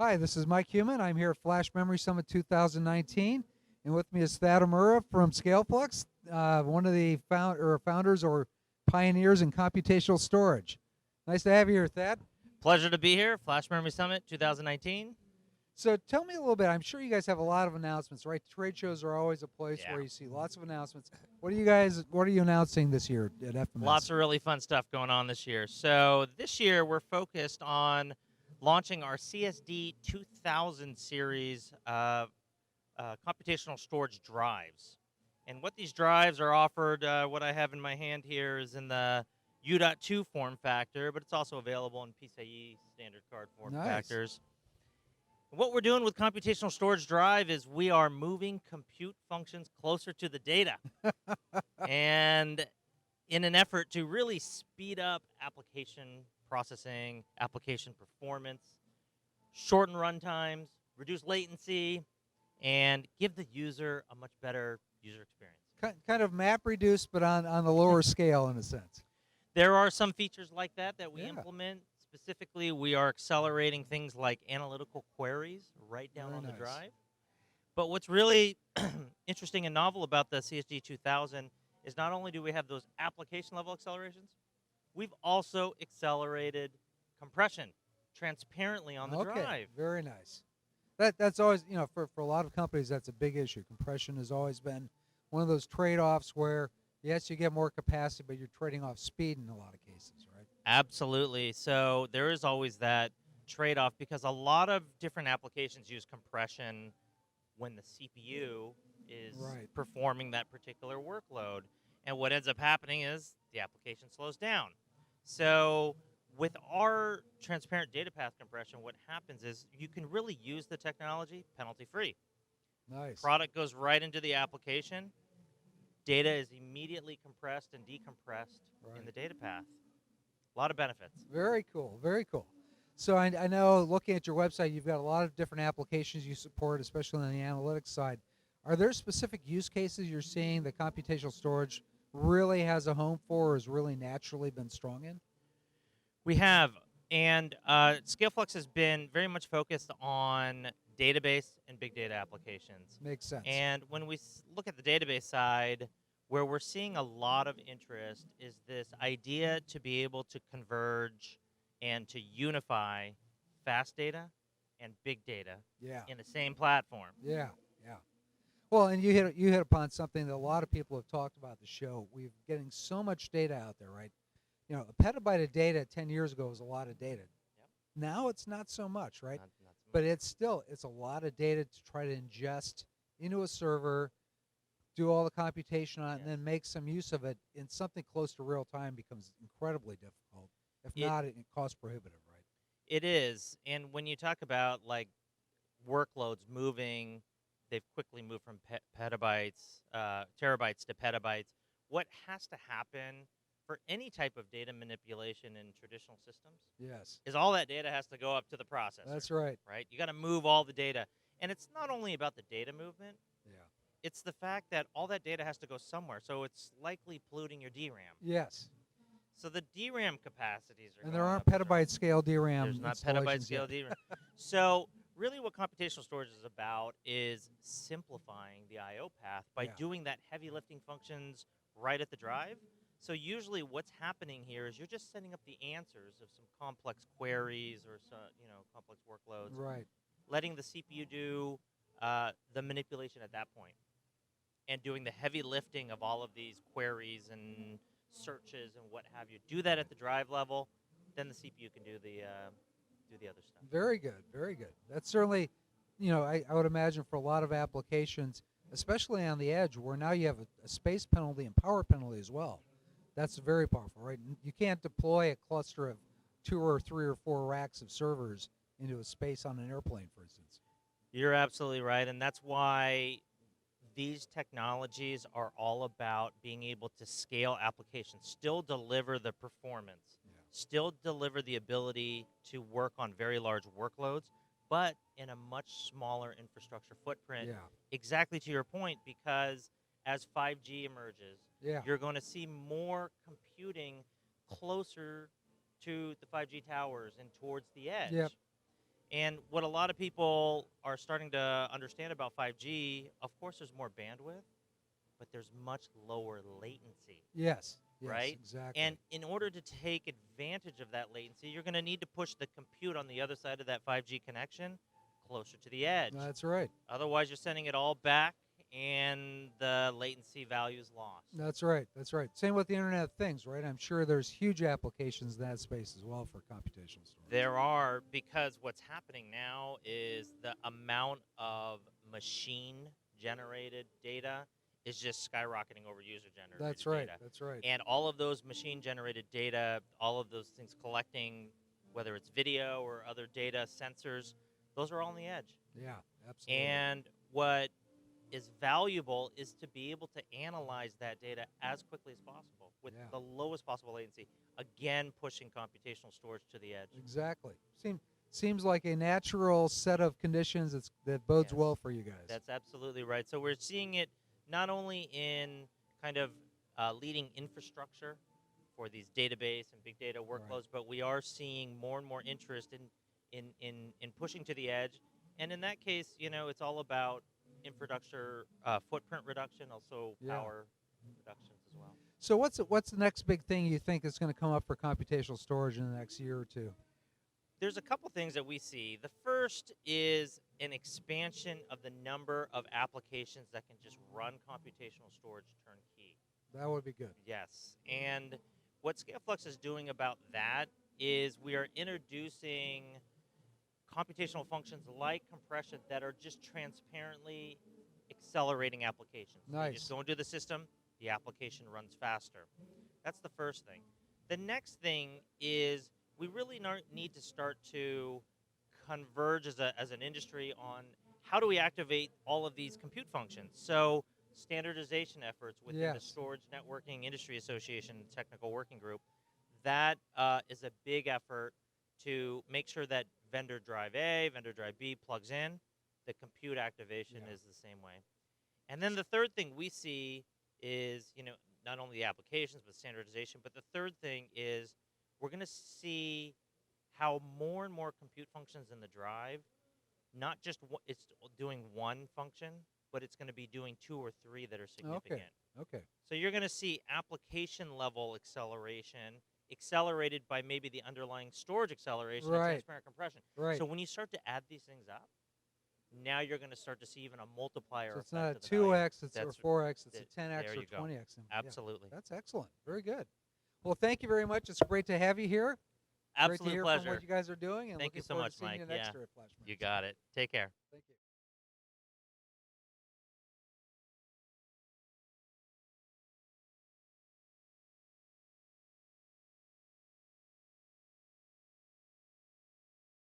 Hi, this is Mike Human. I'm here at Flash Memory Summit 2019, and with me is Thad Omura from Scaleflux, one of the founders or pioneers in computational storage. Nice to have you here, Thad. Pleasure to be here. Flash Memory Summit 2019. So tell me a little bit. I'm sure you guys have a lot of announcements, right? Trade shows are always a place Yeah. where you see lots of announcements. What are you announcing this year at FMS? Lots of really fun stuff going on this year. So this year we're focused on launching our CSD 2000 series of computational storage drives. And what these drives are offered, what I have in my hand here is in the U.2 form factor, but it's also available in PCIe standard card form Nice. factors. What we're doing with computational storage drive is we are moving compute functions closer to the data. And in an effort to really speed up application processing, application performance, shorten runtimes, reduce latency, and give the user a much better user experience. Kind of map reduced, but on the lower scale in a sense. There are some features like that we Yeah. implement. Specifically, we are accelerating things like analytical queries right down Very on the nice. drive. But what's really interesting and novel about the CSG 2000 is not only do we have those application level accelerations, we've also accelerated compression transparently on the Okay, drive. very nice. That's always, for a lot of companies, that's a big issue. Compression has always been one of those trade-offs where yes, you get more capacity, but you're trading off speed in a lot of cases, right? Absolutely. So there is always that trade off because a lot of different applications use compression when the CPU is Right. performing that particular workload. And what ends up happening is the application slows down. So with our transparent data path compression, what happens is you can really use the technology penalty free. Nice. Product goes right into the application. Data is immediately compressed and decompressed in the Right. data path. A lot of benefits. Very cool. Very cool. So I know looking at your website, you've got a lot of different applications you support, especially on the analytics side. Are there specific use cases you're seeing that computational storage really has a home for or has really naturally been strong in? We have, and Scaleflux has been very much focused on database and big data applications. Makes sense. And when we look at the database side, where we're seeing a lot of interest is this idea to be able to converge and to unify fast data and big data Yeah. in the same platform. Yeah. Yeah. Well, and you hit upon something that a lot of people have talked about the show. We're getting so much data out there, right? A petabyte of data 10 years ago was a lot of data. Yep. Now it's not so much, right? Not so But much. it's a lot of data to try to ingest into a server, do all the computation on it, Yes. and then make some use of it in something close to real time becomes incredibly difficult. If It not, it cost prohibitive, right? It is. And when you talk about like workloads moving, they've quickly moved from petabytes, terabytes to petabytes. What has to happen for any type of data manipulation in traditional systems Yes. is all that data has to go up to the processor, That's right. right? You got to move all the data. And it's not only about the data movement, Yeah. it's the fact that all that data has to go somewhere. So it's likely polluting your DRAM. Yes. So the DRAM capacities are And there going aren't up. As petabyte scale DRAM There's not petabyte installations scale yet. DRAM. So really what computational storage is about is simplifying the I/O path by Yeah. doing that heavy lifting functions right at the drive. So usually what's happening here is you're just setting up the answers of some complex queries or some, complex workloads, Right. letting the CPU do the manipulation at that point, and doing the heavy lifting of all of these queries and searches and what have you. Do that at the drive level, then the CPU can do the other stuff. Very good, very good. That's certainly, I would imagine for a lot of applications, especially on the edge, where now you have a space penalty and power penalty as well. That's very powerful, right? You can't deploy a cluster of 2 or 3 or 4 racks of servers into a space on an airplane, for instance. You're absolutely right, and that's why these technologies are all about being able to scale applications, still deliver the performance, Yeah. still deliver the ability to work on very large workloads, but in a much smaller infrastructure footprint. Yeah. Exactly to your point, because as 5G emerges, Yeah. you're going to see more computing closer to the 5G towers and towards the edge. Yep. And what a lot of people are starting to understand about 5G, of course, there's more bandwidth, but there's much lower latency, Yes. Yes. right? Exactly. And in order to take advantage of that latency, you're going to need to push the compute on the other side of that 5G connection closer to the edge. That's right. Otherwise, you're sending it all back, and the latency value is lost. That's right. That's right. Same with the Internet of Things, right? I'm sure there's huge applications in that space as well for computational storage. There are, because what's happening now is the amount of machine-generated data is just skyrocketing over user-generated That's right. data. That's right. And all of those machine-generated data, all of those things collecting, whether it's video or other data, sensors, those are all on the edge. Yeah, absolutely. And what is valuable is to be able to analyze that data as quickly as possible with Yeah. the lowest possible latency, again pushing computational storage to the edge. Exactly. Seems like a natural set of conditions that bodes Yes. well for you guys. That's absolutely right. So we're seeing it not only in kind of leading infrastructure for these database and big data workloads, but we are seeing more and more interest in pushing to the edge. And in that case, it's all about infrastructure footprint reduction, also Yeah. power reductions as well. So what's the next big thing you think is going to come up for computational storage in the next year or two? There's a couple things that we see. The first is an expansion of the number of applications that can just run computational storage turnkey. That would be good. Yes. And what Scaleflux is doing about that is we are introducing computational functions like compression that are just transparently accelerating applications. So you just Nice. go into the system, the application runs faster. That's the first thing. The next thing is we really need to start to converge as an industry on how do we activate all of these compute functions. So standardization efforts within the Yes. Storage Networking Industry Association Technical Working Group, that is a big effort to make sure that vendor drive A, vendor drive B plugs in. The compute activation Yeah. is the same way. And then the third thing we see is, not only the applications, but standardization. But the third thing is we're going to see how more and more compute functions in the drive, not just it's doing one function, but it's going to be doing two or three that are significant. Okay. So you're going to see application level acceleration accelerated by maybe the underlying storage acceleration and Right. transparent compression. Right. So when you start to add these things up, now you're going to start to see even a multiplier So it's effect not a of the value. 2x, or That's 4x, it's a it. 10x There or you go. 20x. Yeah. Absolutely. That's excellent. Very good. Well, thank you very much. It's great to have you here. Great to Absolute hear pleasure. from what you guys are doing, and Thank you looking so forward much, to seeing Mike. you next Yeah. year at Flash You Minutes. got it. Take care. Thank you.